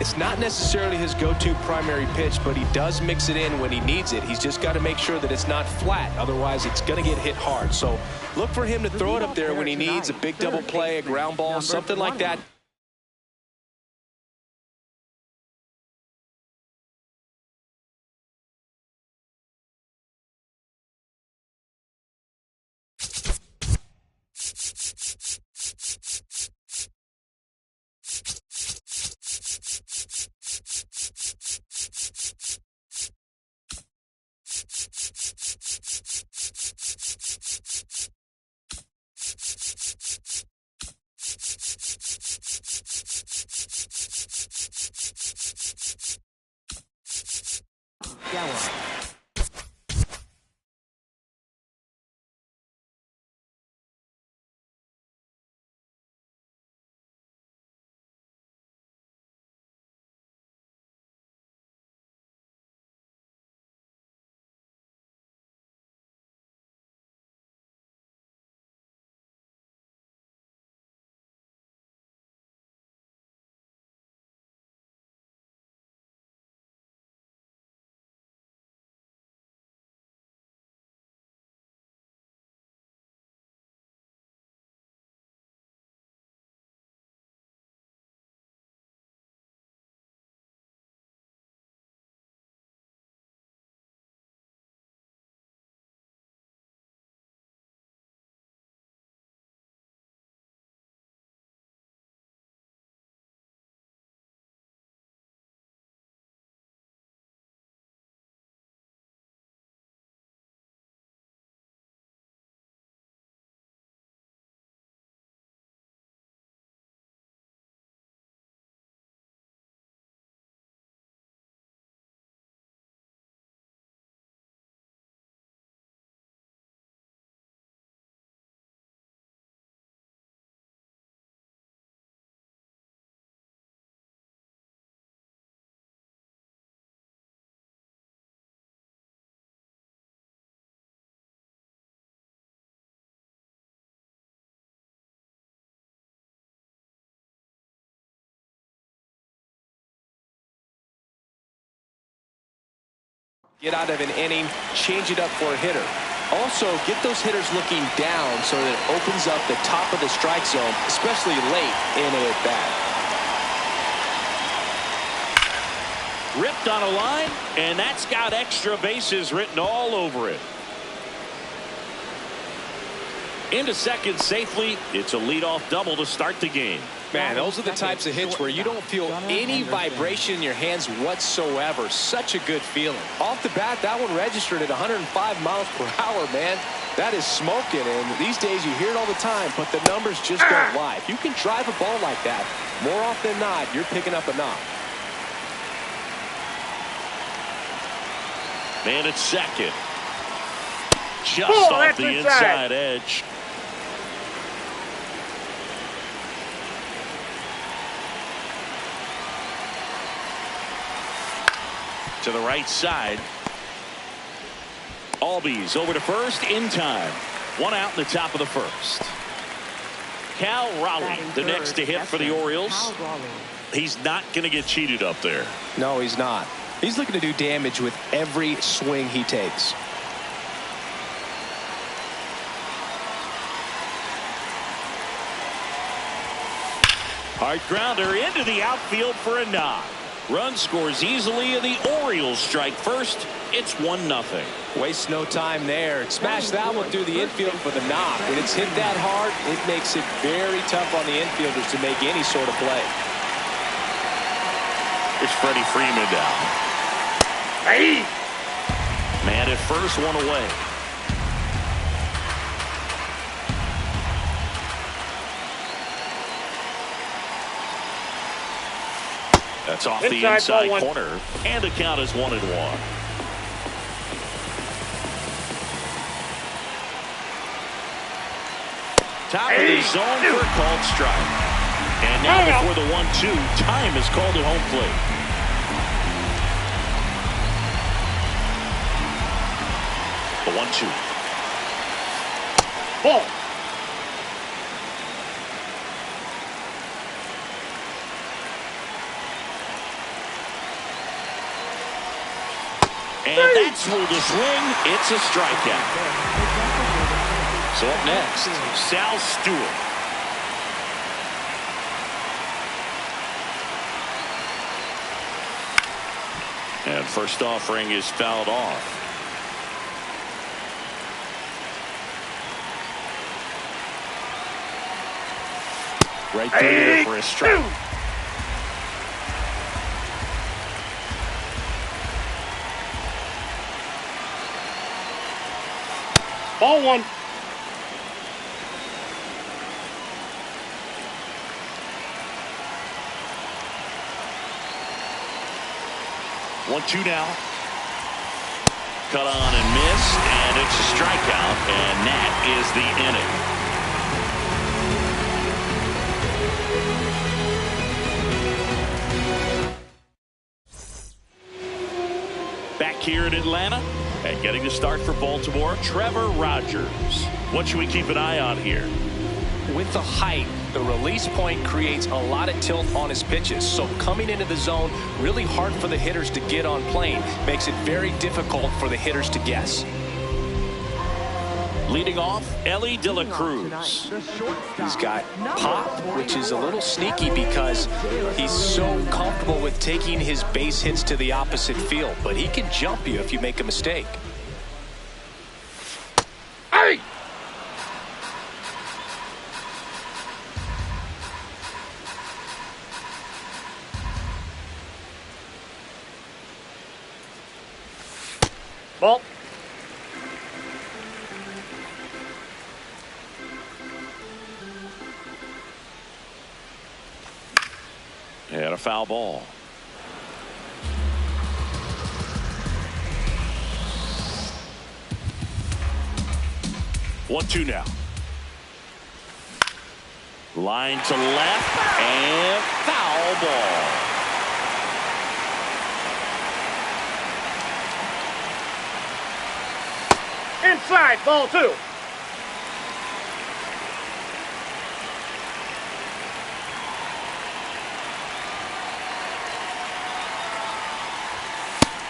It's not necessarily his go-to primary pitch, but he does mix it in when he needs it. He's just got to make sure that it's not flat. Otherwise, it's going to get hit hard. So look for him to throw it up there when he needs a big double play, a ground ball, something like that. Get out of an inning, change it up for a hitter. Also, get those hitters looking down so that it opens up the top of the strike zone, especially late in an at-bat. Ripped on a line, and that's got extra bases written all over it. Into second safely. It's a leadoff double to start the game. Man, those are the types of hits where you don't feel any vibration in your hands whatsoever. Such a good feeling. Off the bat, that one registered at 105 miles per hour, man. That is smoking, and these days you hear it all the time, but the numbers just don't lie. If you can drive a ball like that, more often than not, you're picking up a knock. Man at second. Just off the inside edge. To the right side. Albies over to first in time. One out in the top of the first. Cal Raleigh, the next to hit for the Orioles. He's not going to get cheated up there. No, he's not. He's looking to do damage with every swing he takes. Hard grounder into the outfield for a knock. Run scores easily, and the Orioles strike first. It's 1-0. Waste no time there. Smash that one through the infield for the knock. When it's hit that hard, it makes it very tough on the infielders to make any sort of play. Here's Freddie Freeman down. Hey! Man at first, one away. That's off the inside corner, and the count is 1-1. Top of the zone for a called strike. And now before the 1-2, time is called at home plate. The 1-2. Ball. And that's ruled a swing. It's a strikeout. So up next, Sal Stewart. And first offering is fouled off. Right there for a strike. Ball one. One-two now. Cut on and missed, and it's a strikeout, and that is the inning. Back here in Atlanta, and getting the start for Baltimore, Trevor Rogers. What should we keep an eye on here? With the height, the release point creates a lot of tilt on his pitches. So coming into the zone, really hard for the hitters to get on plane. Makes it very difficult for the hitters to guess. Leading off, Elly De La Cruz. He's got pop, which is a little sneaky because he's so comfortable with taking his base hits to the opposite field. But he can jump you if you make a mistake. Hey! Ball. And a foul ball. One-two now. Line to left and foul ball. Inside, ball two.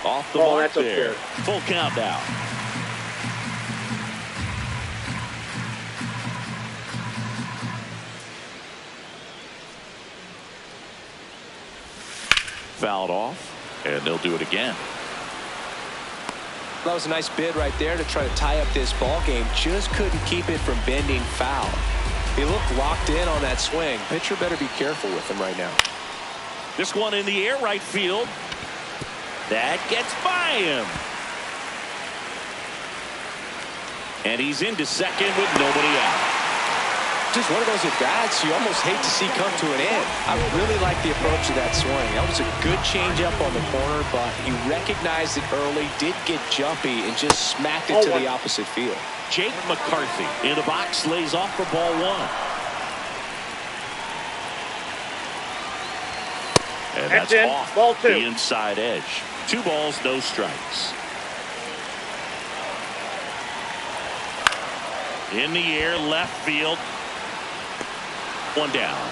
Off the Oh, mark that's there. up there. Full count now. Fouled off, and they'll do it again. That was a nice bid right there to try to tie up this ball game. Just couldn't keep it from bending foul. He looked locked in on that swing. Pitcher better be careful with him right now. This one in the air right field. That gets by him. And he's into second with nobody out. Just one of those at-bats you almost hate to see come to an end. I really like the approach of that swing. That was a good changeup on the corner, but he recognized it early, did get jumpy, and just smacked it to the opposite field. Jake McCarthy in the box, lays off for ball one. And that's off ball two. The inside edge. 2 balls, no strikes. In the air, left field. One down.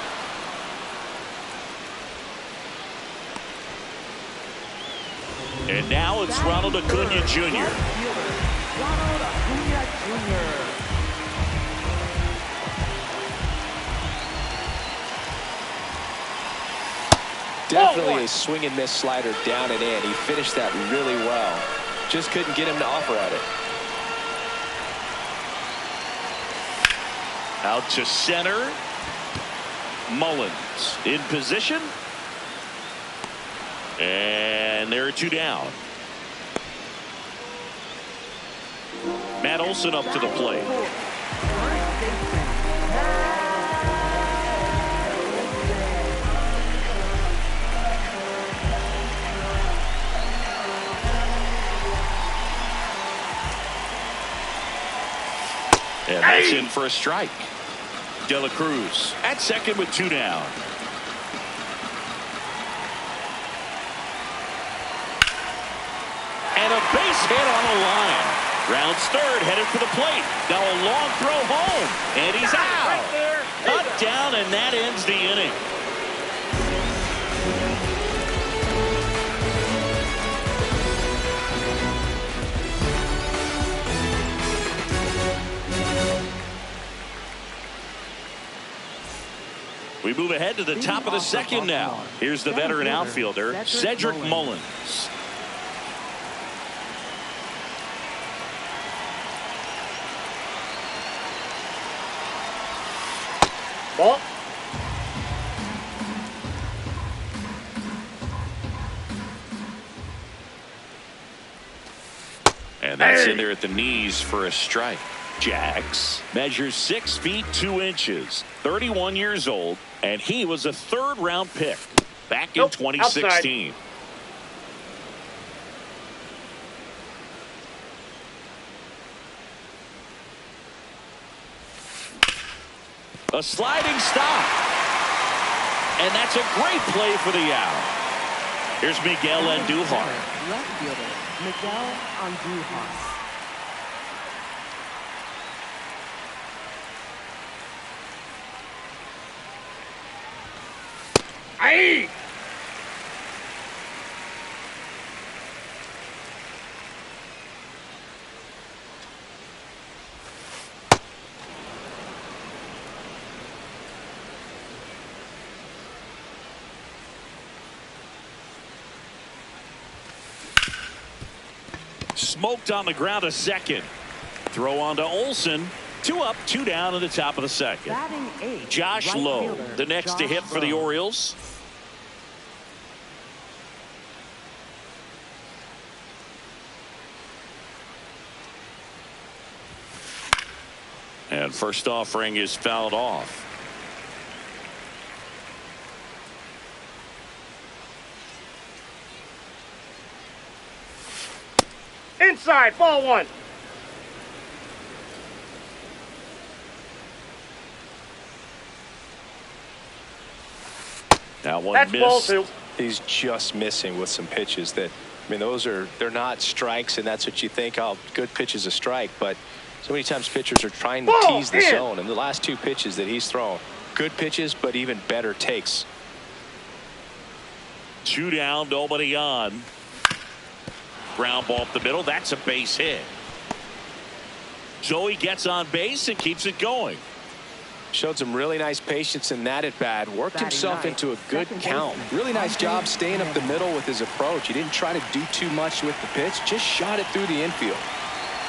And now it's Ronald Acuna Jr. Definitely a swing and miss slider down and in. He finished that really well. Just couldn't get him to offer at it. Out to center. Mullins in position. And there are 2 down. Matt Olson up to the plate. And that's in for a strike. De La Cruz at second with 2 down. And a base hit on a line. Rounds third, headed for the plate. Now a long throw home, and he's out. Cut down, and that ends the inning. We move ahead to the top of the second now. Here's the veteran outfielder, Cedric Mullins. Ball. And that's in there at the knees for a strike. Jax measures 6 feet 2 inches, 31 years old, and he was a third-round pick back in 2016. Outside. A sliding stop. And that's a great play for the out. Here's Miguel Andujar. Left fielder, Miguel Andujar. Hey! Smoked on the ground a second. Throw on to Olson. 2 up, 2 down in the top of the second. Batting 8, Josh right Lowe, fielder, the next to Josh hit for the Lowe. Orioles. And first offering is fouled off. Inside, ball 1. That one That's ball missed. 2. He's just missing with some pitches that, I mean, they're not strikes, and that's what you think, oh, good pitch is a strike, but so many times pitchers are trying to Ball tease the in. zone, and the last 2 pitches that he's thrown, good pitches, but even better takes. 2 down, nobody on. Ground ball up the middle. That's a base hit. Joey gets on base and keeps it going. Showed some really nice patience in that at bat. Worked Batting himself ninth, into a good second count. baseman, Really nice job Andres staying up the Jimenez. middle with his approach. He didn't try to do too much with the pitch. Just shot it through the infield.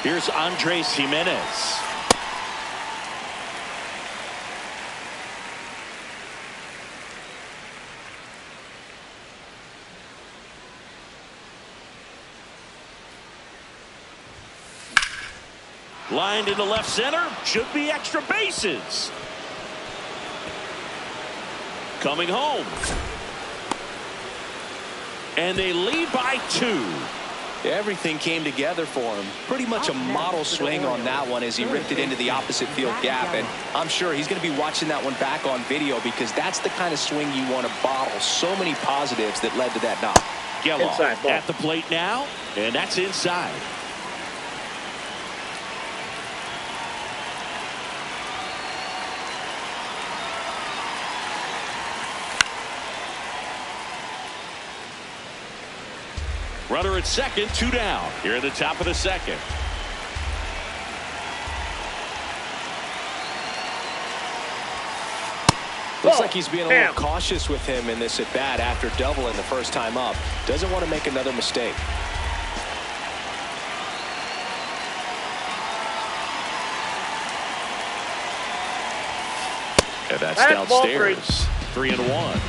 Here's Andres Jimenez. Lined into left center. Should be extra bases. Coming home. And they lead by 2. Everything came together for him. Pretty much a model swing on that one as he ripped it into the opposite field gap. And I'm sure he's going to be watching that one back on video because that's the kind of swing you want to bottle. So many positives that led to that knock. Geloff Inside ball. at the plate now, and that's inside. Runner at second, 2 down. Here at the top of the second. Looks Ball. like he's being a Damn. little cautious with him in this at bat after doubling the first time up. Doesn't want to make another mistake. And that's That's ball downstairs. 3-1.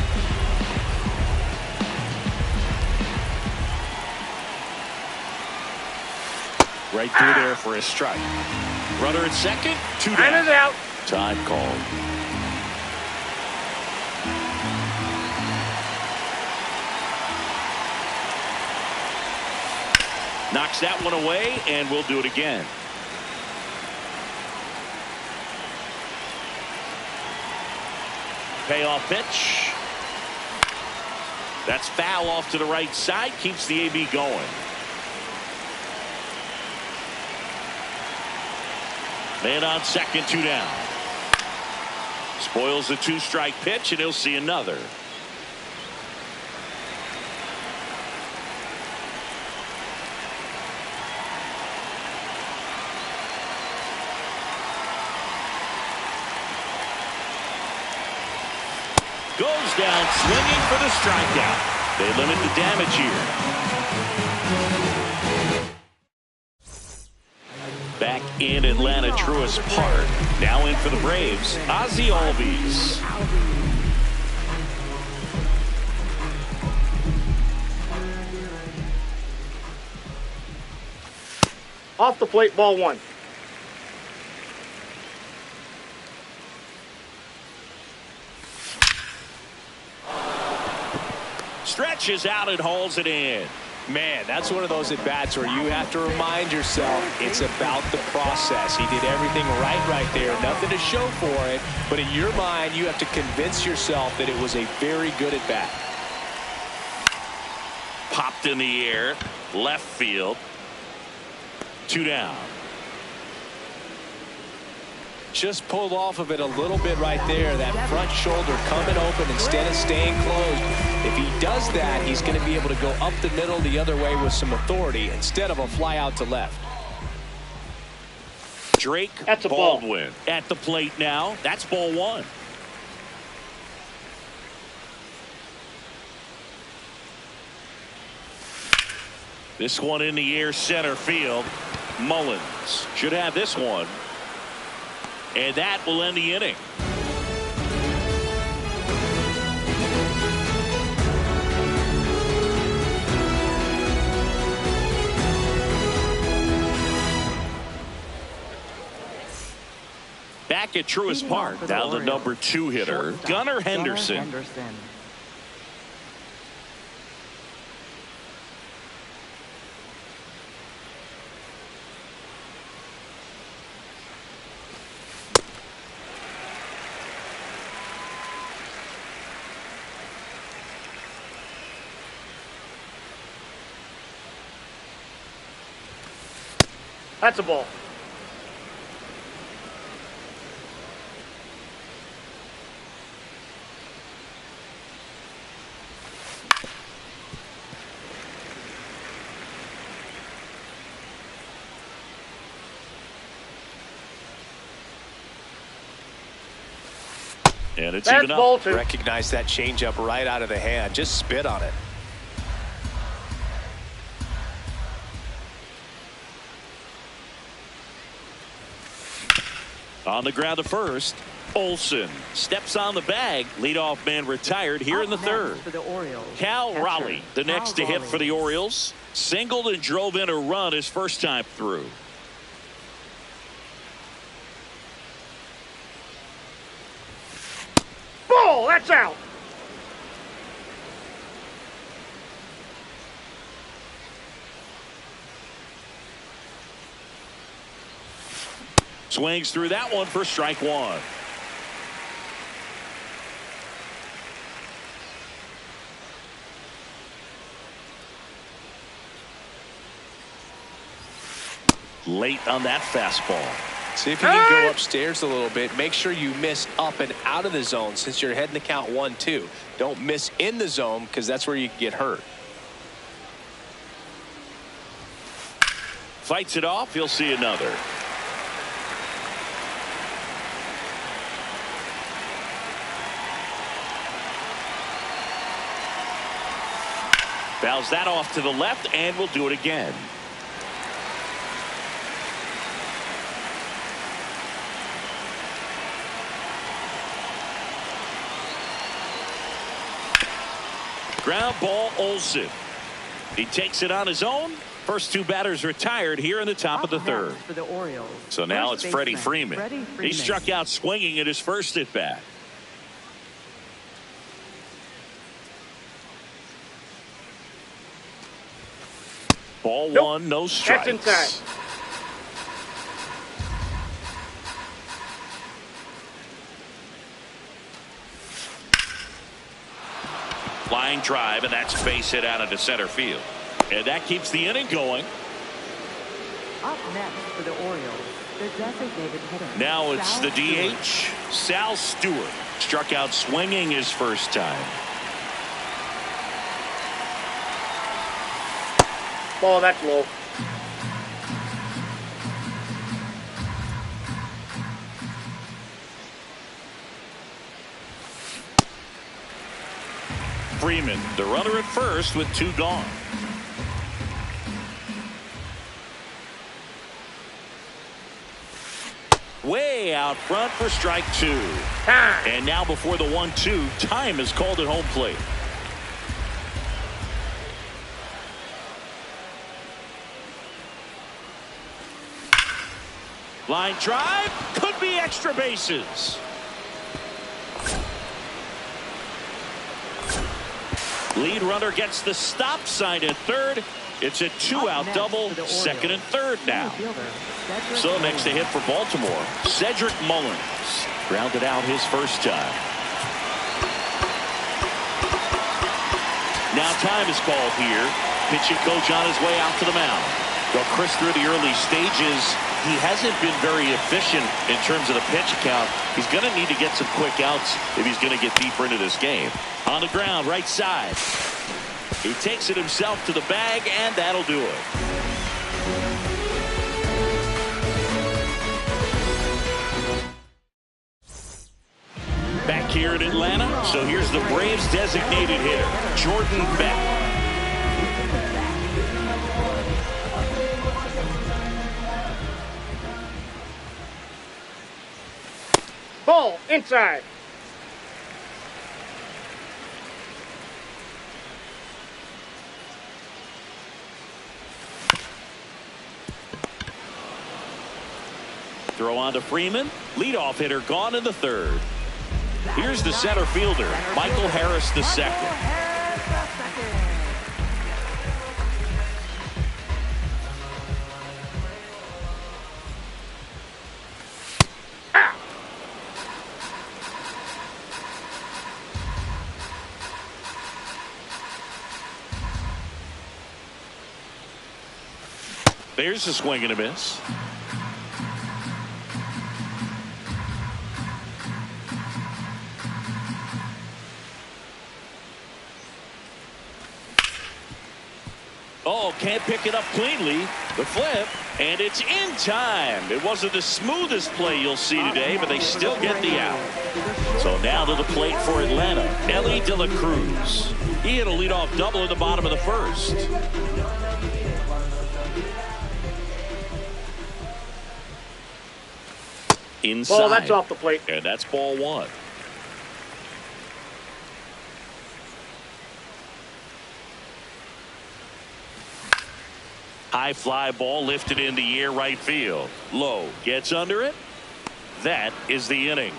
Right through there for a strike. Runner at second, 2 And down. is out. Time called. Knocks that one away, and we'll do it again. Payoff pitch. That's foul off to the right side. Keeps the AB going. Man on second, 2 down. Spoils the 2-strike pitch, and he'll see another. Goes down swinging for the strikeout. They limit the damage here. Back in Atlanta Truist Park. Now in for the Braves, Ozzie Albies. Off the plate, ball one. Stretches out and hauls it in. Man, that's one of those at-bats where you have to remind yourself it's about the process. He did everything right there. Nothing to show for it. But in your mind, you have to convince yourself that it was a very good at-bat. Popped in the air. Left field. 2 down. Just pulled off of it a little bit right there. That front shoulder coming open instead of staying closed. If he does that, he's going to be able to go up the middle the other way with some authority instead of a fly out to left. Drake That's a Baldwin ball. at the plate now. That's ball one. This one in the air center field. Mullins should have this one. And that will end the inning. Back at Truist Park, now the number 2 hitter, Gunnar Henderson. That's a ball. And it's That's even ball up. 2. Recognize that changeup right out of the hand. Just spit on it. On the ground to first. Olsen steps on the bag. Leadoff man retired here in the third. For the Orioles, Cal catcher, Raleigh, the next to Cal hit for the Raleigh. Orioles. Singled and drove in a run his first time through. Ball, that's out. Swings through that one for strike one. Late on that fastball. See if you can go upstairs a little bit. Make sure you miss up and out of the zone since you're heading to count 1-2. Don't miss in the zone because that's where you can get hurt. Fights it off. He'll see another. Fouls that off to the left and will do it again. Ground ball, Olsen. He takes it on his own. First 2 batters retired here in the top of the third. For the Orioles, So now first it's Freddie baseman, Freeman. Freddie He Freeman. struck out swinging at his first at bat. Ball Nope. 1, no That's strikes. inside. Flying drive, and that's base hit out into center field. And that keeps the inning going. Up next for the Orioles, the designated hitter. Now it's Sal the Stewart. DH, Sal Stewart. Struck out swinging his first time. Ball, that's low. Freeman. The runner at first with 2 gone. Way out front for strike 2. And now before the 1-2, time is called at home plate. Line drive, could be extra bases. Lead runner gets the stop sign at third. It's a 2-out double, second and third now. So next to hit for Baltimore, Cedric Mullins. Grounded out his first time. Now time is called here. Pitching coach on his way out to the mound. Well, Chris, through the early stages, he hasn't been very efficient in terms of the pitch count. He's going to need to get some quick outs if he's going to get deeper into this game. On the ground, right side. He takes it himself to the bag, and that'll do it. Back here in Atlanta, so here's the Braves designated hitter, Jordan Beck. Ball inside. Throw on to Freeman. Leadoff hitter gone in the third. Here's the center fielder, Michael Harris II. There's a swing and a miss. Oh, can't pick it up cleanly. The flip, and it's in time. It wasn't the smoothest play you'll see today, but they still get the out. So now to the plate for Atlanta, Elly De La Cruz. He hit a leadoff double in the bottom of the first. Inside. Ball, that's off the plate. And that's ball 1. High fly ball lifted in the air, right field. Low gets under it. That is the inning.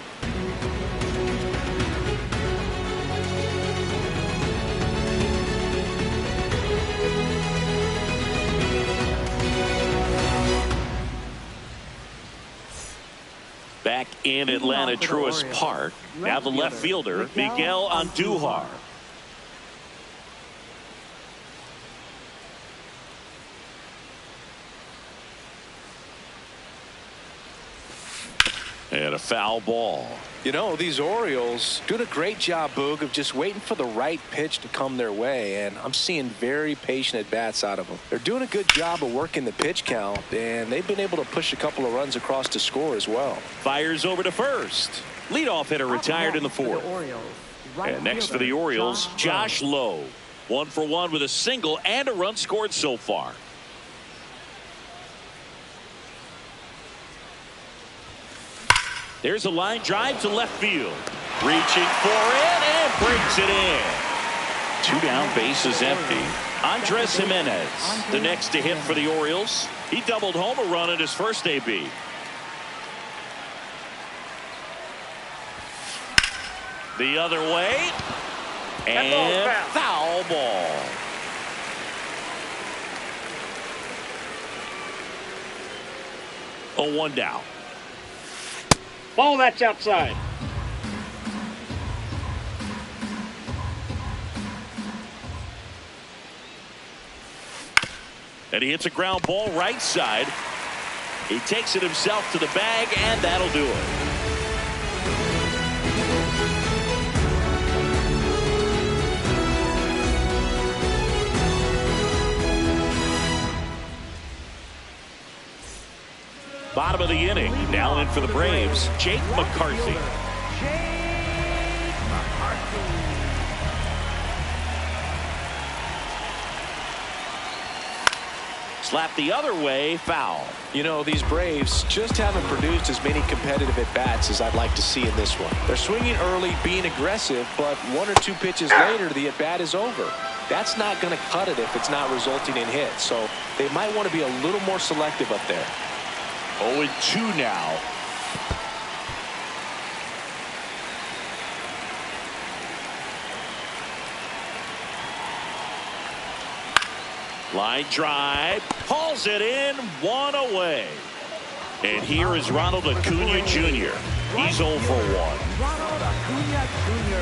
Back in Atlanta Truist Park. Now the left fielder, Miguel Andujar. And a foul ball. You know, these Orioles doing a great job, Boog, of just waiting for the right pitch to come their way, and I'm seeing very patient at-bats out of them. They're doing a good job of working the pitch count, and they've been able to push a couple of runs across to score as well. Fires over to first. Leadoff hitter retired in the fourth. And next for the Orioles, Josh Lowe. 1 for 1 with a single and a run scored so far. There's a line drive to left field. Reaching for it and brings it in. 2 down, bases empty. Andres Jimenez, the next to hit for the Orioles. He doubled home a run at his first AB. The other way. And foul ball. Oh, 1 down. Ball, that's outside. And he hits a ground ball right side. He takes it himself to the bag, and that'll do it. Bottom of the inning. Now in for the Braves, Jake McCarthy. Slap the other way, foul. You know, these Braves just haven't produced as many competitive at-bats as I'd like to see in this one. They're swinging early, being aggressive, but 1 or 2 pitches later, the at-bat is over. That's not going to cut it if it's not resulting in hits. So they might want to be a little more selective up there. 0-2 now. Line drive, hauls it in, 1 away. And here is Ronald Acuna Jr. He's 0 for 1. Ronald Acuna Jr.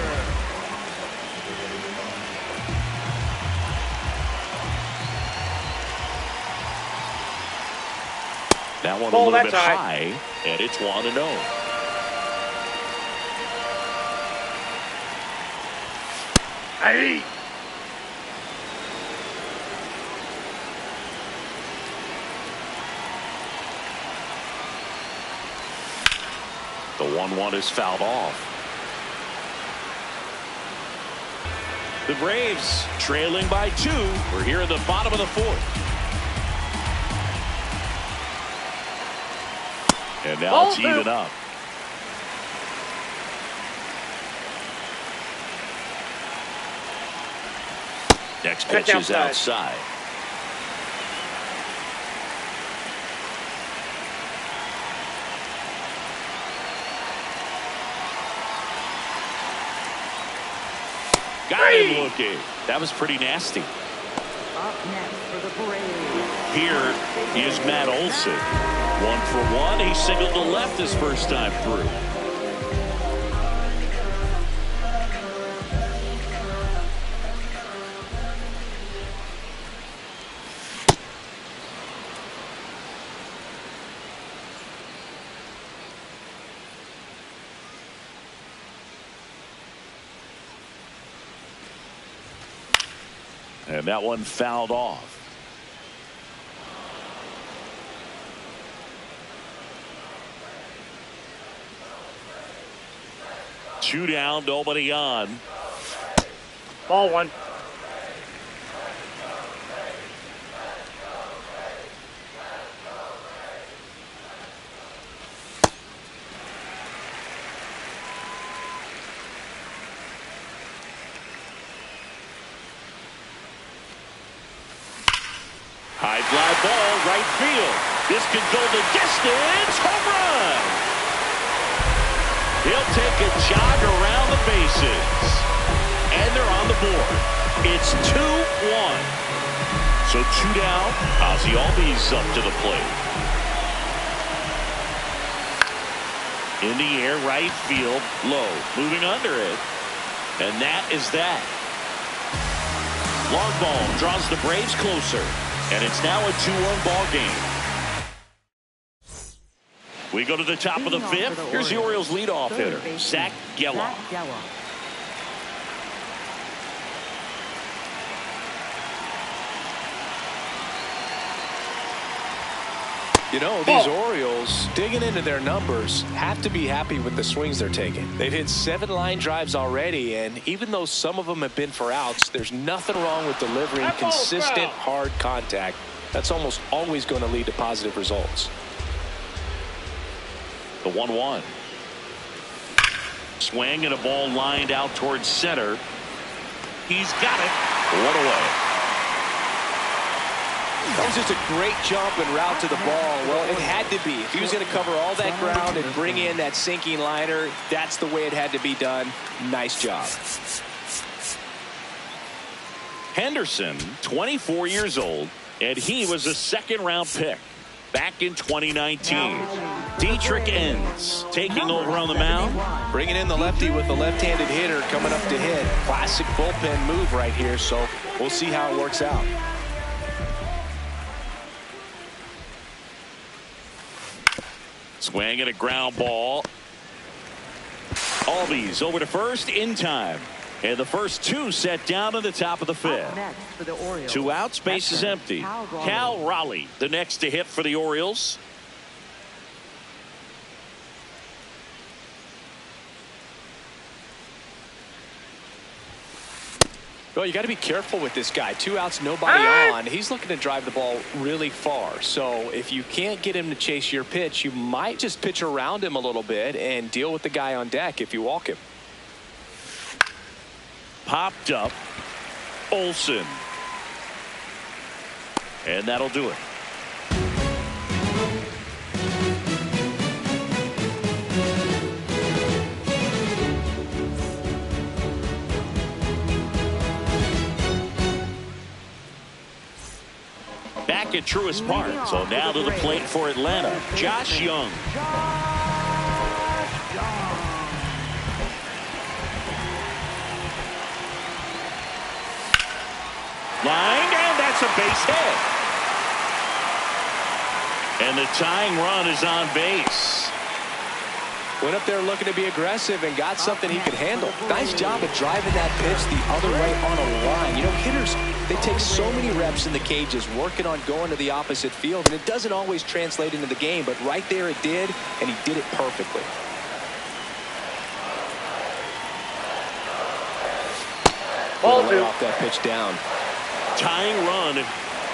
That one Ball a little bit that high, and it's 1-0. Hey! The 1-1 is fouled off. The Braves trailing by 2. We're here in the bottom of the 4th. And now it's even up. Next pitch is outside. Got him looking. That was pretty nasty. Up next for the Braves. Here is Matt Olson. 1 for 1. He singled to left his first time through. And that one fouled off. Two down, nobody on. Ball 1. High fly ball, right field. This can go the distance. Home run. He'll take a jog around the bases. And they're on the board. It's 2-1. So 2 down. Ozzie Albies up to the plate. In the air, right field, low. Moving under it. And that is that. Long ball draws the Braves closer. And it's now a 2-1 ball game. We go to the top of the 5th. Here's the Orioles leadoff hitter, Zach Gelof. You know, these Orioles, digging into their numbers, have to be happy with the swings they're taking. They've hit 7 line drives already, and even though some of them have been for outs, there's nothing wrong with delivering consistent, hard contact. That's almost always going to lead to positive results. The 1-1. Swing and a ball lined out towards center. He's got it. 1 away. That was just a great jump and route to the ball. Well, it had to be. If he was going to cover all that ground and bring in that sinking liner, that's the way it had to be done. Nice job. Henderson, 24 years old, and he was a 2nd-round pick back in 2019. Dietrich Enns taking over on the mound. Bringing in the lefty with the left-handed hitter coming up to hit. Classic bullpen move right here, so we'll see how it works out. Swing and a ground ball. Albies over to first in time. And the first 2 set down in the top of the 5th. 2 outs, base is empty. Cal Raleigh, the next to hit for the Orioles. Well, you got to be careful with this guy. 2 outs, nobody on. He's looking to drive the ball really far. So if you can't get him to chase your pitch, you might just pitch around him a little bit and deal with the guy on deck if you walk him. Popped up. Olson. And that'll do it. Back at Truist Park. So now to the plate for Atlanta, Josh Young. Lined, and that's a base hit. And the tying run is on base. Went up there looking to be aggressive and got something he could handle. Nice job of driving that pitch the other way on a line. You know, hitters, they take so many reps in the cages working on going to the opposite field, and it doesn't always translate into the game, but right there it did, and he did it perfectly. Ball two. Off that pitch down. Tying run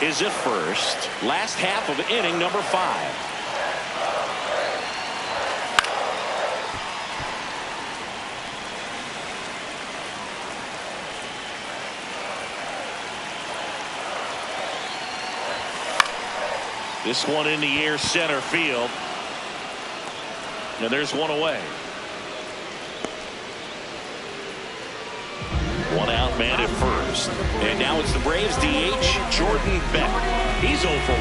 is at first. Last half of inning number 5. This one in the air, center field. And there's one away. 1 out, man at first. And now it's the Braves DH, Jordan Beck. He's 0 for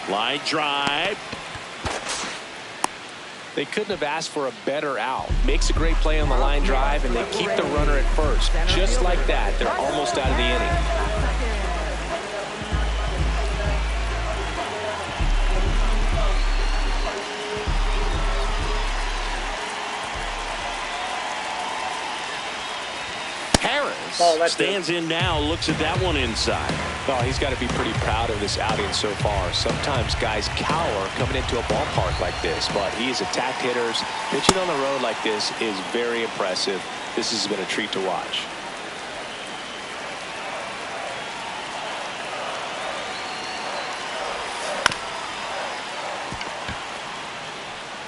1. Line drive. They couldn't have asked for a better out. Makes a great play on the line drive, and they keep the runner at first. Just like that, they're almost out of the inning. Stands in now, looks at that one inside. Well, he's got to be pretty proud of this outing so far. Sometimes guys cower coming into a ballpark like this, but he's attacked hitters. Pitching on the road like this is very impressive. This has been a treat to watch.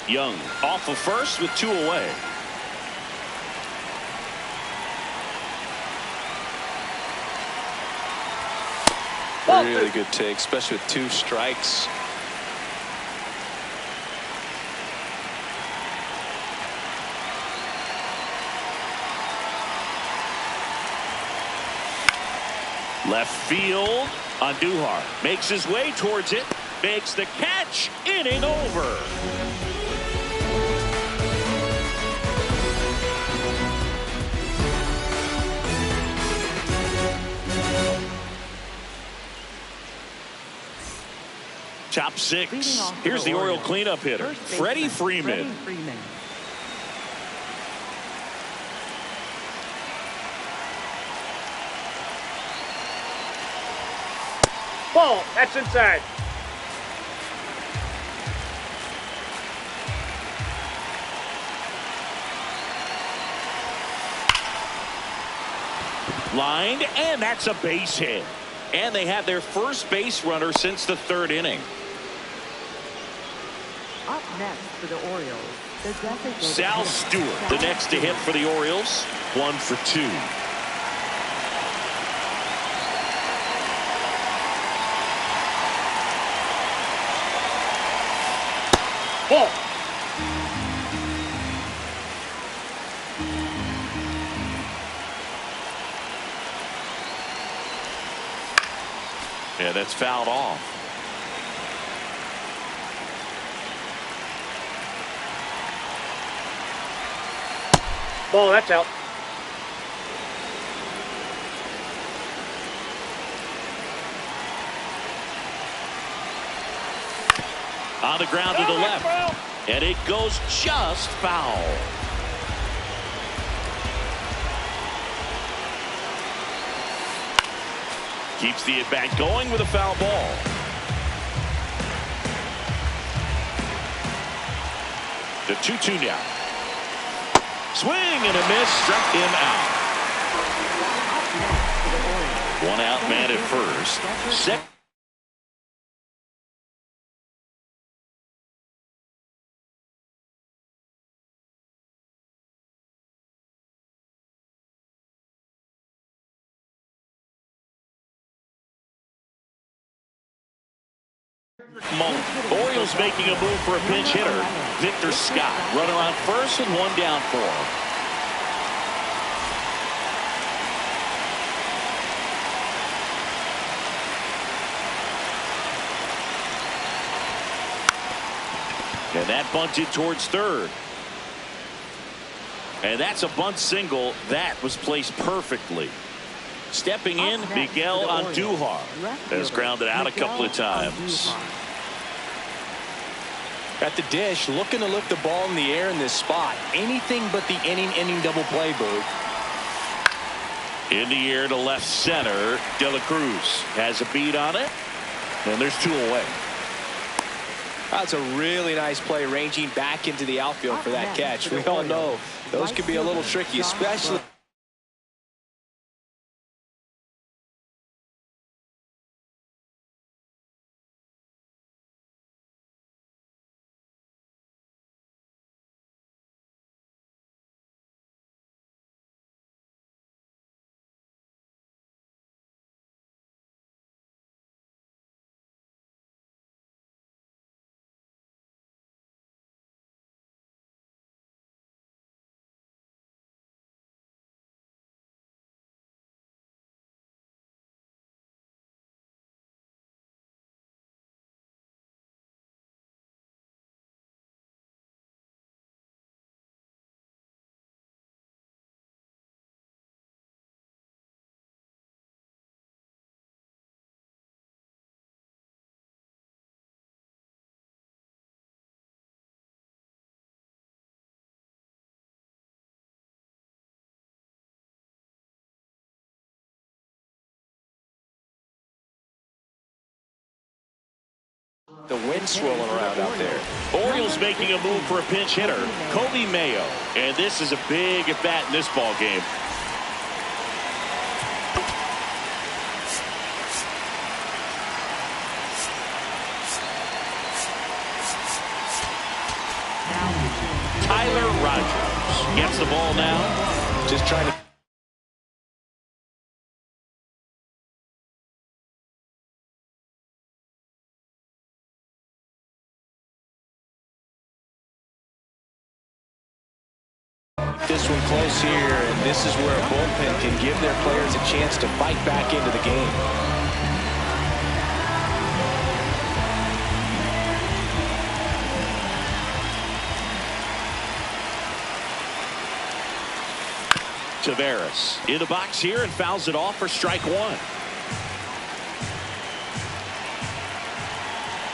Young off of first with 2 away. Really good take, especially with 2 strikes. Left field. Andujar makes his way towards it. Makes the catch. Inning over. Top 6. Here's the Oriole cleanup hitter, Freddie Freeman. Ball. That's inside. Lined, and that's a base hit. And they have their first base runner since the 3rd inning. Up next for the Orioles, the designated Sal Stewart, the next to hit for the Orioles. 1 for 2. Ball. Yeah, that's fouled off. Ball. That's out. On the ground to the left. And it goes just foul. Keeps the at-bat going with a foul ball. The 2-2 now. Swing and a miss, struck him out. One out man at first. Second. The Orioles making a move for a pinch hitter. Victor Scott, runner on first and one down for him. And that bunted towards third. And that's a bunt single that was placed perfectly. Stepping in, Miguel Andujar has grounded out a couple of times. At the dish, looking to lift the ball in the air in this spot. Anything but the inning double play, Boog. In the air to left center. De La Cruz has a beat on it. And there's two away. That's a really nice play, ranging back into the outfield for that catch. We all know those can be a little tricky, especially. The wind swirling around out there. Orioles making a move for a pinch hitter, Kobe Mayo. And this is a big at bat in this ball game. Tyler Rogers gets the ball now. Just trying to. This one close here, and this is where a bullpen can give their players a chance to fight back into the game. Taveras in the box here and fouls it off for strike one.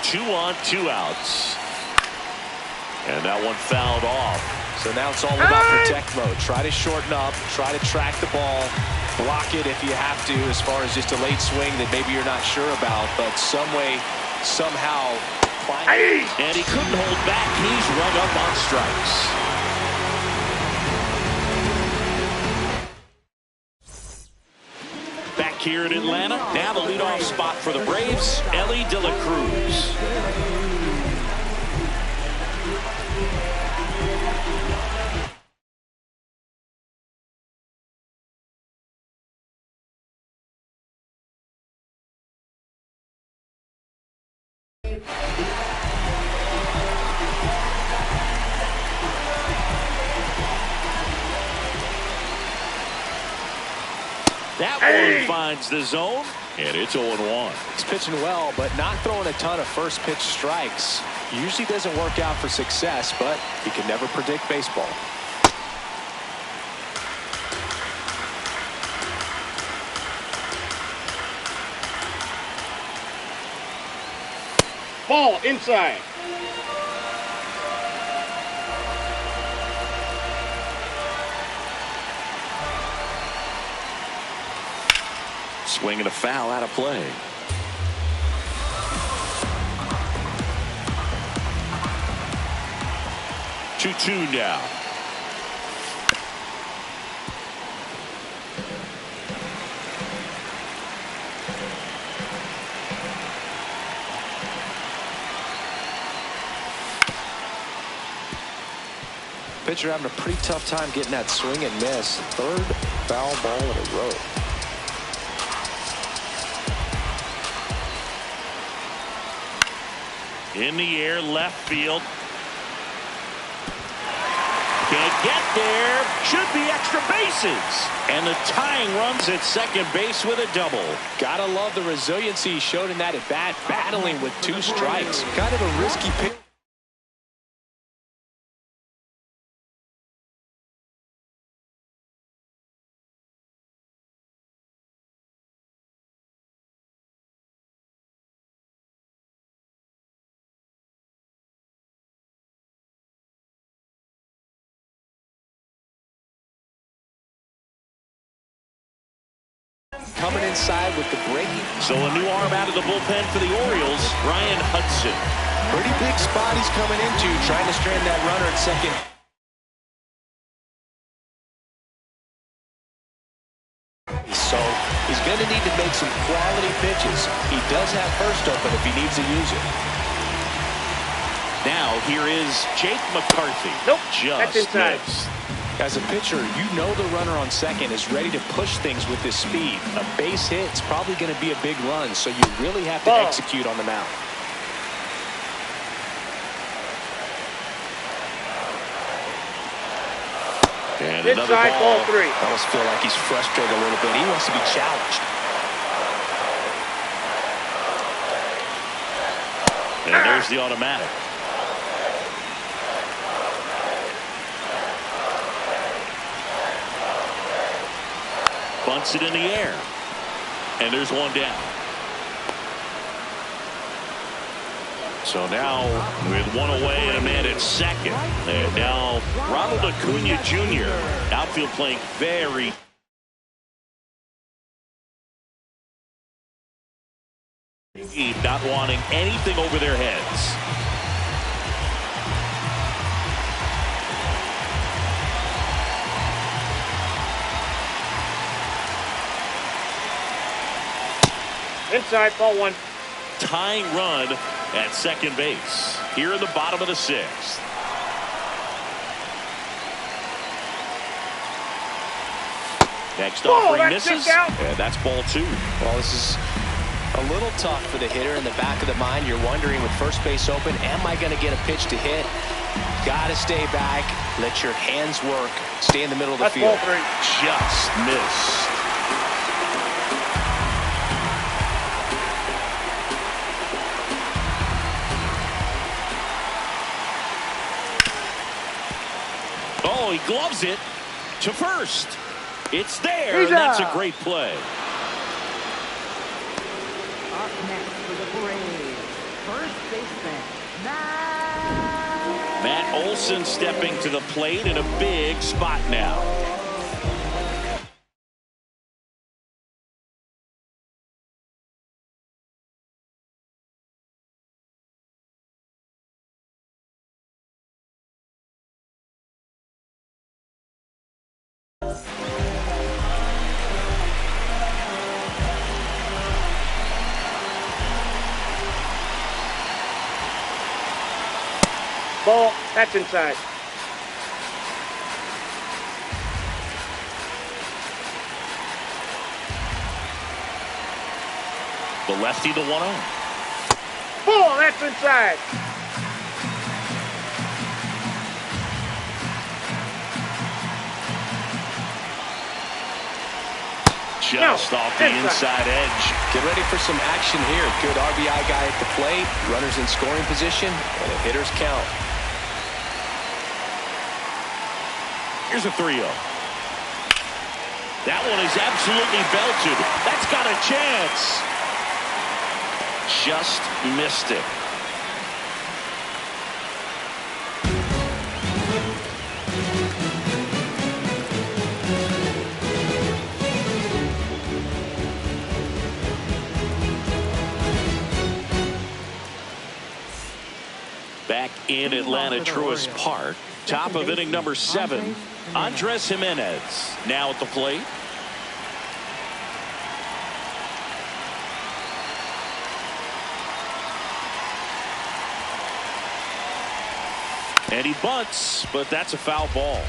2 on, 2 outs. And that one fouled off. So now it's all about protect mode. Try to shorten up, try to track the ball, block it if you have to, as far as just a late swing that maybe you're not sure about, but some way, somehow. And he couldn't hold back. He's rung up on strikes. Back here in Atlanta, now the leadoff spot for the Braves, Elly De La Cruz. That one finds the zone, and it's 0-1. He's pitching well, but not throwing a ton of first pitch strikes. Usually doesn't work out for success, but you can never predict baseball. Ball inside. Swing and a foul out of play. 2-2 now. Pitcher having a pretty tough time getting that swing and miss. Third foul ball in a row. In the air, left field. Can't get there. Should be extra bases. And the tying runs at second base with a double. Gotta love the resiliency he showed in that at bat, battling with 2 strikes. Kind of a risky pick. Coming inside with the breaking. So a new arm out of the bullpen for the Orioles, Ryan Hudson. Pretty big spot he's coming into, trying to strand that runner at second. So he's going to need to make some quality pitches. He does have first open if he needs to use it. Now here is Jake McCarthy. Nope, just that's inside. missed. As a pitcher, you know the runner on second is ready to push things with his speed. A base hit is probably going to be a big run, so you really have to execute on the mound. And Inside, another ball ball. 3. I almost feel like he's frustrated a little bit. He wants to be challenged. And there's the automatic. Bunts it in the air. And there's one down. So now with one away and a man at second. And now Ronald Acuna Jr. Outfield playing very deep, not wanting anything over their heads. Inside, ball 1. Tying run at second base here in the bottom of the 6th. Next offering misses, and that's ball 2. Well, this is a little tough for the hitter. In the back of the mind, you're wondering with first base open, am I going to get a pitch to hit? Got to stay back, let your hands work, stay in the middle of the field. Ball 3. Just missed. Oh, he gloves it to first. It's there, and that's a great play. Up next for the Braves, first baseman, Matt Olson stepping to the plate in a big spot now. Ball, that's inside. The lefty, the 1-0. Ball, that's inside. Just off the inside edge. Get ready for some action here. Good RBI guy at the plate, runners in scoring position, and a hitter's count. Here's a 3-0. That one is absolutely belted. That's got a chance. Just missed it. Back in Atlanta Truist Park. Top of inning number 7. Andres Gimenez now at the plate. And he bunts, but that's a foul ball.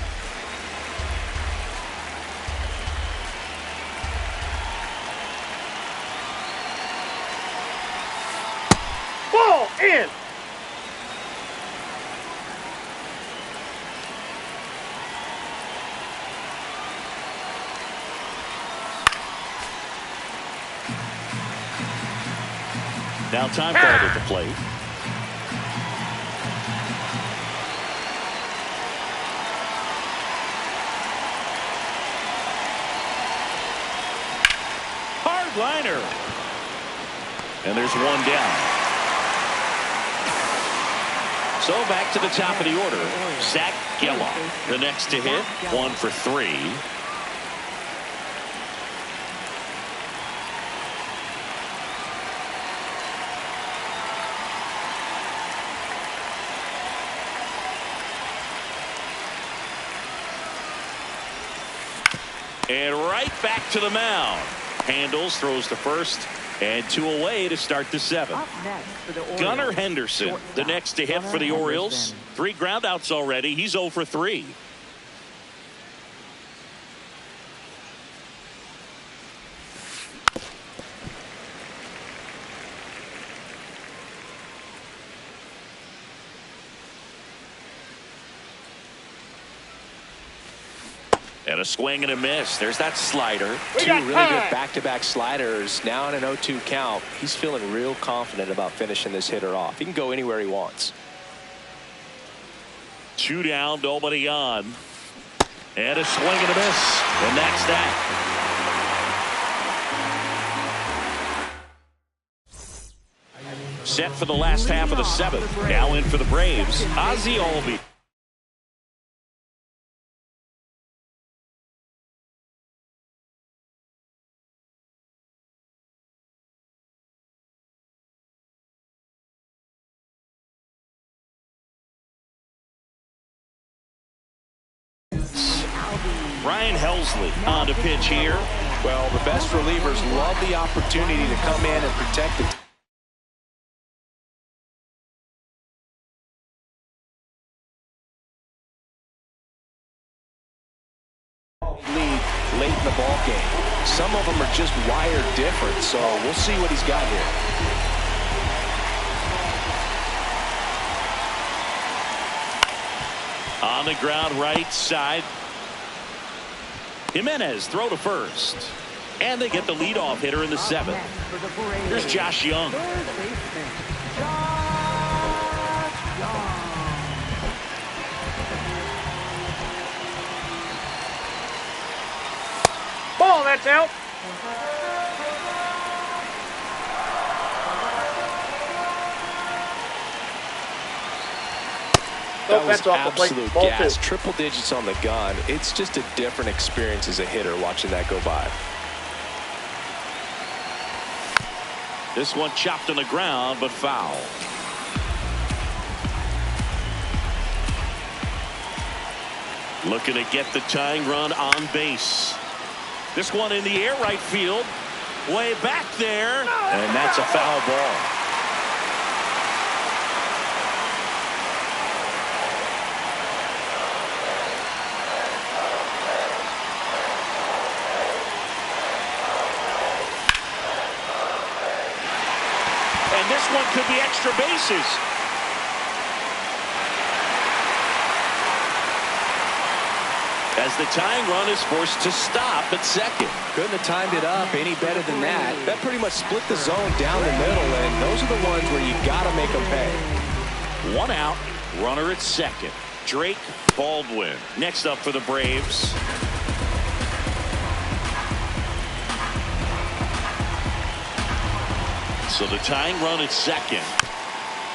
Ball in. Now time called at the plate. Hard liner. And there's one down. So back to the top of the order. Zach Gelof, the next to hit, 1 for 3. And right back to the mound. Handles, throws to first, and 2 away to start the 7th. Gunnar Henderson, the next to hit for the Orioles. 3 groundouts already. He's 0 for 3. And a swing and a miss. There's that slider. 2 really good back-to-back sliders. Now in an 0-2 count. He's feeling real confident about finishing this hitter off. He can go anywhere he wants. 2 down, nobody on. And a swing and a miss. And that's that. Set for the last half of the 7th. Now in for the Braves, Ozzie Albies. Ryan Helsley on to pitch here. Well, the best relievers love the opportunity to come in and protect the lead late in the ball game. Some of them are just wired different, so we'll see what he's got here. On the ground right side. Gimenez throw to first. And they get the leadoff hitter in the 7th. Here's Josh Young. Ball, that's out. That was absolute gas. Triple digits on the gun. It's just a different experience as a hitter watching that go by. This one chopped on the ground, but foul. Looking to get the tying run on base. This one in the air right field. Way back there. And that's a foul ball. This one could be extra bases. As the tying run is forced to stop at second. Couldn't have timed it up any better than that. That pretty much split the zone down the middle, and those are the ones where you got to make them pay. 1 out, runner at second. Drake Baldwin next up for the Braves. So the tying run at second.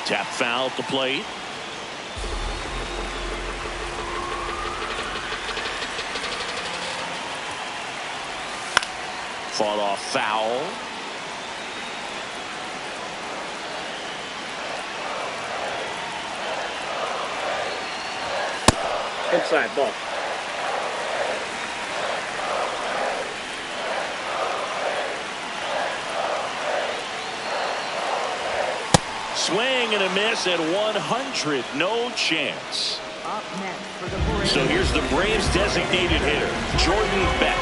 Tap foul at the plate. Fought off foul. Inside ball. Swing and a miss at 100. No chance. Up next for the Braves. So here's the Braves designated hitter, Jordan Beck.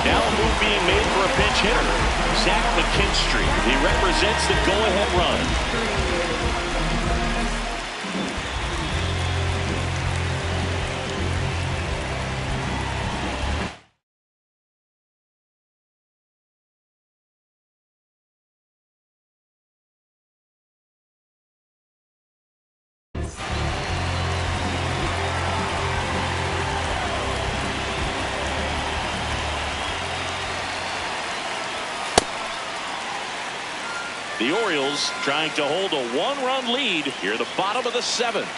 Now a move being made for a pinch hitter, Zach McKinstry. He represents the go-ahead run. The Orioles trying to hold a one-run lead here at the bottom of the seventh.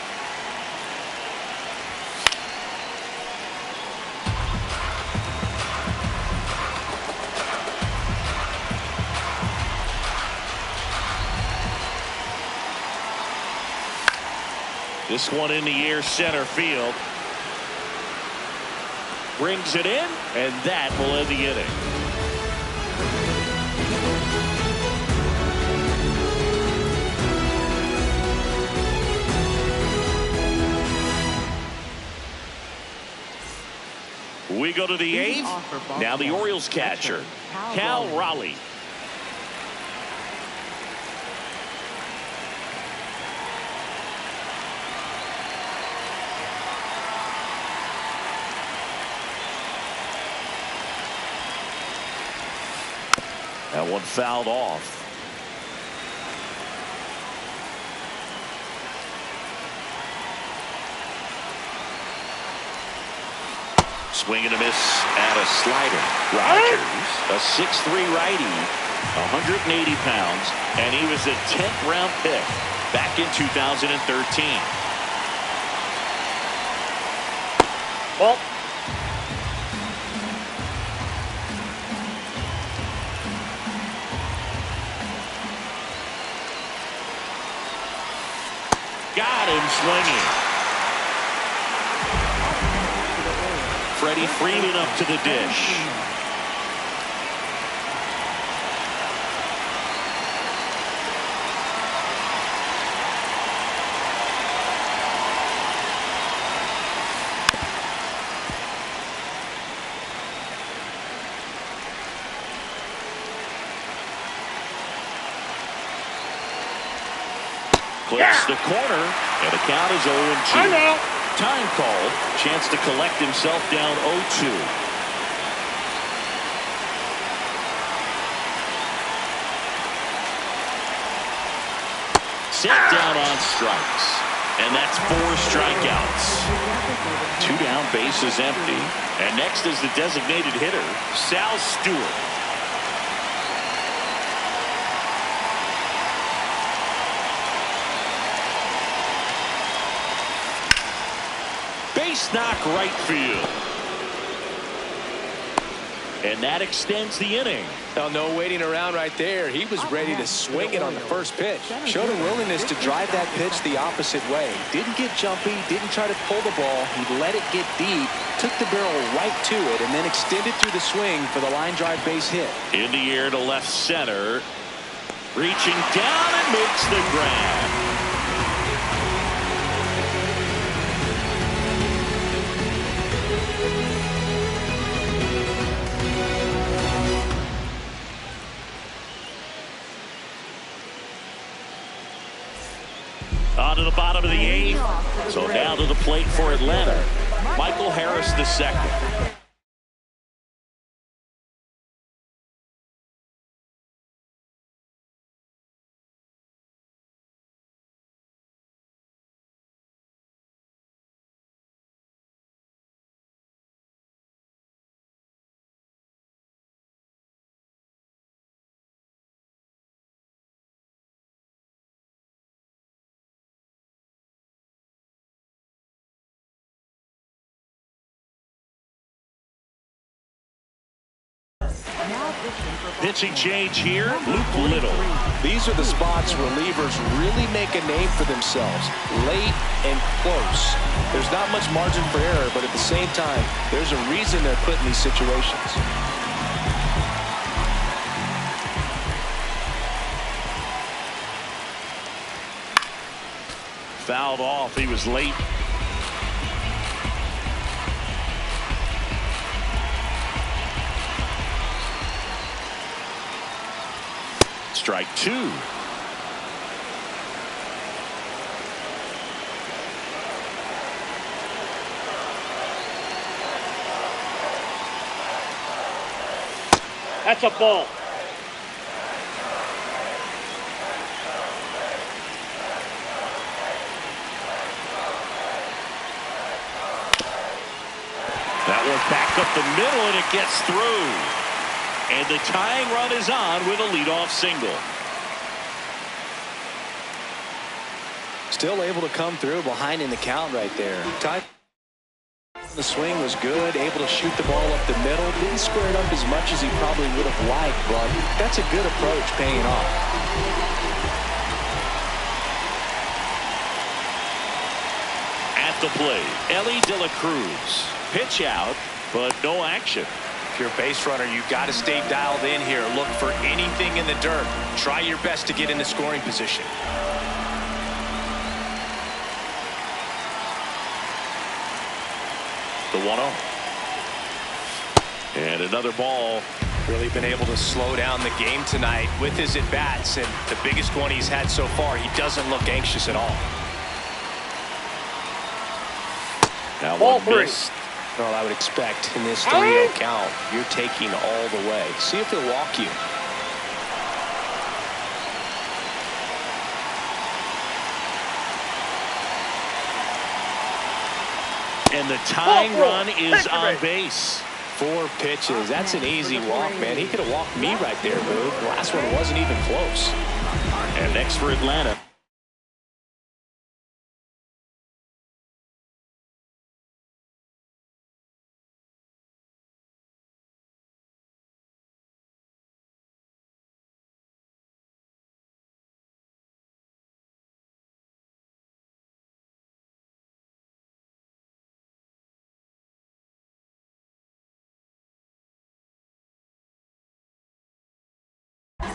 This one in the air, center field. Brings it in, and that will end the inning. We go to the eighth. Now the Orioles catcher, Cal Raleigh. That one fouled off. Swing and a miss at a slider. Rogers, a 6'3" righty, 180 pounds, and he was a 10th round pick back in 2013. Ball. Got him swinging. Freddie Freeman up to the dish. Clips the corner, and the count is 0-2. I'm out. Time called. Chance to collect himself down 0-2. Set down on strikes. And that's 4 strikeouts. 2 down, bases empty. And next is the designated hitter, Sal Stewart. Base knock right field. And that extends the inning. Now, no waiting around right there. He was ready to swing it on the first pitch. Showed a willingness to drive that pitch the opposite way. Didn't get jumpy, didn't try to pull the ball. He let it get deep, took the barrel right to it, and then extended through the swing for the line drive base hit. In the air to left center. Reaching down and makes the grab. On to the bottom of the eighth. So now to the plate for Atlanta, Michael Harris II. Pitching change here, Luke Little. These are the spots relievers really make a name for themselves. Late and close. There's not much margin for error, but at the same time, there's a reason they're put in these situations. Fouled off. He was late. Strike two. That's a ball. That one back up the middle, and it gets through. And the tying run is on with a leadoff single. Still able to come through behind in the count right there. The swing was good, able to shoot the ball up the middle. Didn't square it up as much as he probably would have liked, but that's a good approach paying off. At the plate, Elly De La Cruz. Pitch out, but no action. If you're a base runner, you've got to stay dialed in here. Look for anything in the dirt. Try your best to get in the scoring position. The 1-0. And another ball. Really been able to slow down the game tonight with his at-bats, and the biggest one he's had so far, he doesn't look anxious at all. Now Ball one three. missed. Well, I would expect in this 3-0 count, you're taking all the way. See if he'll walk you. And the tying run is on base. 4 pitches. That's an easy walk, man. He could have walked me right there, Boog. The last one wasn't even close. And next for Atlanta.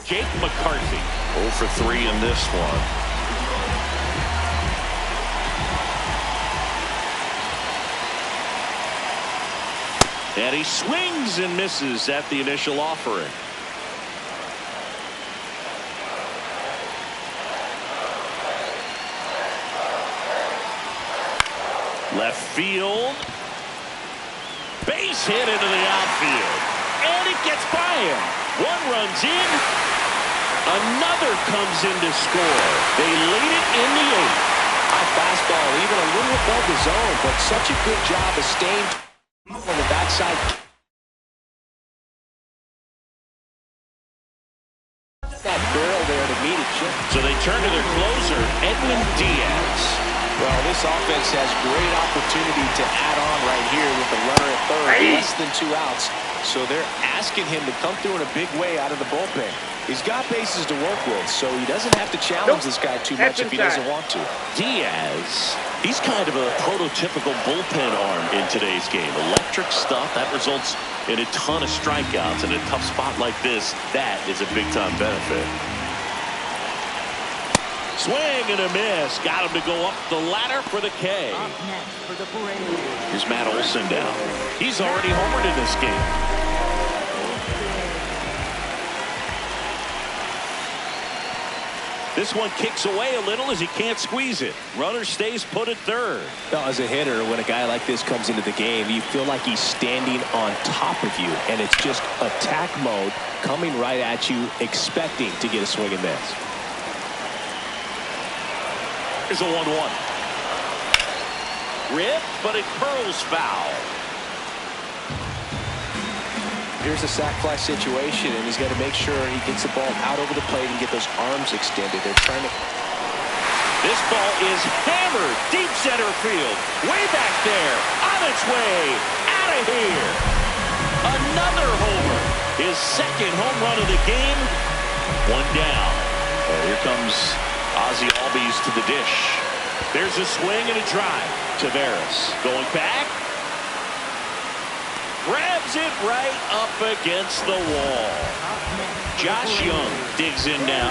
Jake McCarthy, 0 for 3 in this one. And he swings and misses at the initial offering. Left field. Base hit into the outfield. And it gets by him. One runs in. Another comes in to score. They lead it in the 8th. High fastball, even a little above the zone, but such a good job of staying on the backside. That barrel there to meet it. So they turn to their closer, Edwin Diaz. Well, this offense has great opportunity to add on right here with the runner at third, less than 2 outs. So they're asking him to come through in a big way out of the bullpen. He's got bases to work with, so he doesn't have to challenge this guy too much if he doesn't want to. Diaz, he's kind of a prototypical bullpen arm in today's game. Electric stuff that results in a ton of strikeouts. In a tough spot like this, that is a big-time benefit. Swing and a miss. Got him to go up the ladder for the K. Up next for the Braves. Here's Matt Olson down. He's already homered in this game. This one kicks away a little as he can't squeeze it. Runner stays put at third. Now, as a hitter, when a guy like this comes into the game, you feel like he's standing on top of you, and it's just attack mode coming right at you, expecting to get a swing and miss. Here's a 1-1. Rip, but it curls foul. Here's a sac fly situation, and he's got to make sure he gets the ball out over the plate and get those arms extended. They're trying to... This ball is hammered deep center field. Way back there. On its way. Out of here. Another homer. His second home run of the game. One down. And here comes Ozzie Albies to the dish. There's a swing and a drive. Taveras going back. Grabs it right up against the wall. Josh Young digs in now.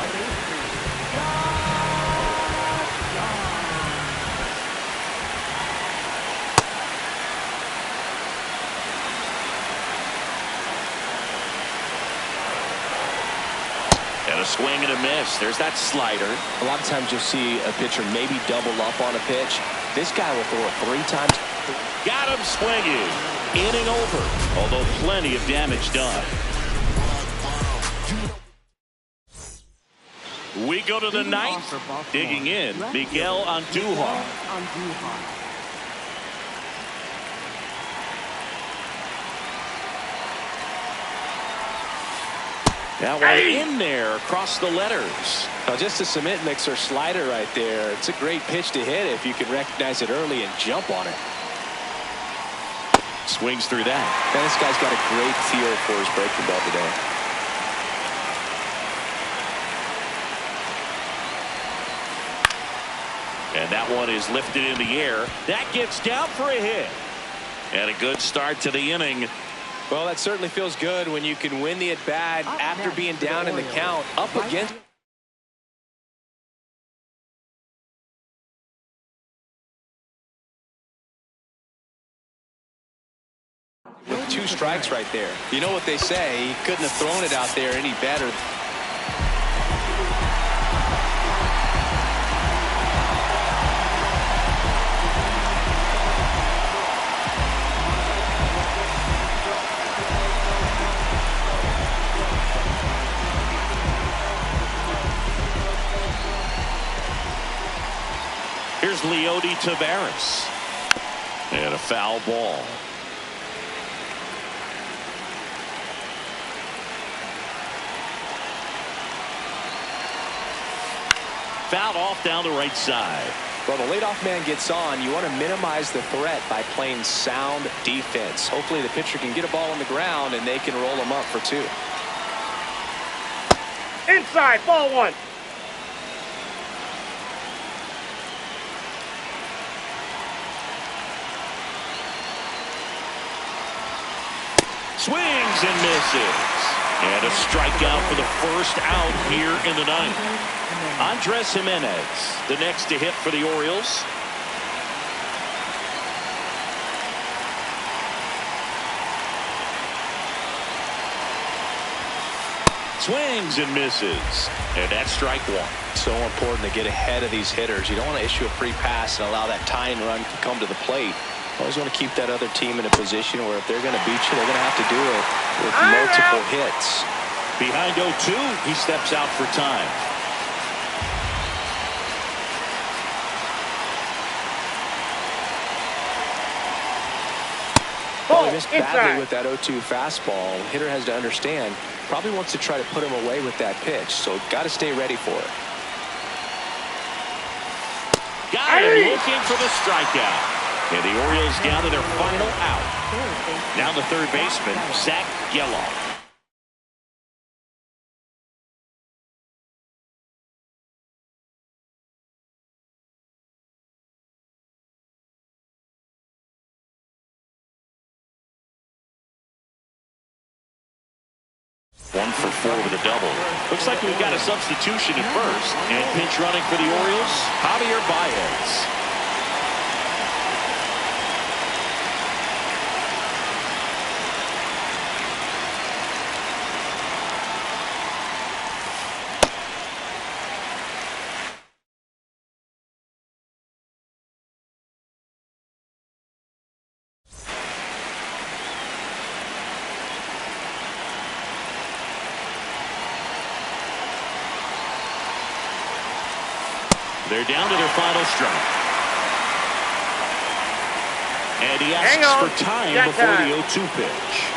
And a swing and a miss. There's that slider. A lot of times you'll see a pitcher maybe double up on a pitch. This guy will throw it 3 times. Got him swinging. Inning over, although plenty of damage done. We go to the 9th. Digging in, Miguel Andujar. That one in there across the letters. Now just a cement mixer slider right there. It's a great pitch to hit if you can recognize it early and jump on it. Swings through that. And this guy's got a great feel for his breaking ball today. And that one is lifted in the air. That gets down for a hit. And a good start to the inning. Well, that certainly feels good when you can win the at-bat after being down in the count. Up against... with 2 strikes right there. You know what they say, he couldn't have thrown it out there any better. Here's Leody Taveras. And a foul ball. Fouled off down the right side. Well, the leadoff man gets on. You want to minimize the threat by playing sound defense. Hopefully the pitcher can get a ball on the ground and they can roll him up for 2. Inside, ball 1. Swings and misses. And a strikeout for the first out here in the 9th. Andres Gimenez, the next to hit for the Orioles. Swings and misses. And that's strike 1. So important to get ahead of these hitters. You don't want to issue a free pass and allow that tying run to come to the plate. Always want to keep that other team in a position where if they're going to beat you, they're going to have to do it with multiple hits. Behind 0-2, he steps out for time. Well, he missed badly with that 0-2 fastball. The hitter has to understand, probably wants to try to put him away with that pitch, so got to stay ready for it. Got him looking for the strikeout. And the Orioles down to their final out. Now the third baseman, Zach Gelof. One for 4 with a double. Looks like we've got a substitution at first. And pinch running for the Orioles, Javier Baez. They're down to their final strike. And he asks for time before the 0-2 pitch.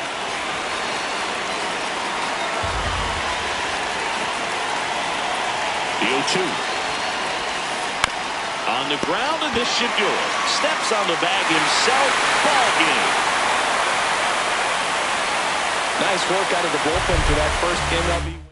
The 0-2. On the ground, and this should do it. Steps on the bag himself. Ball game. Nice work out of the bullpen for that first MLB.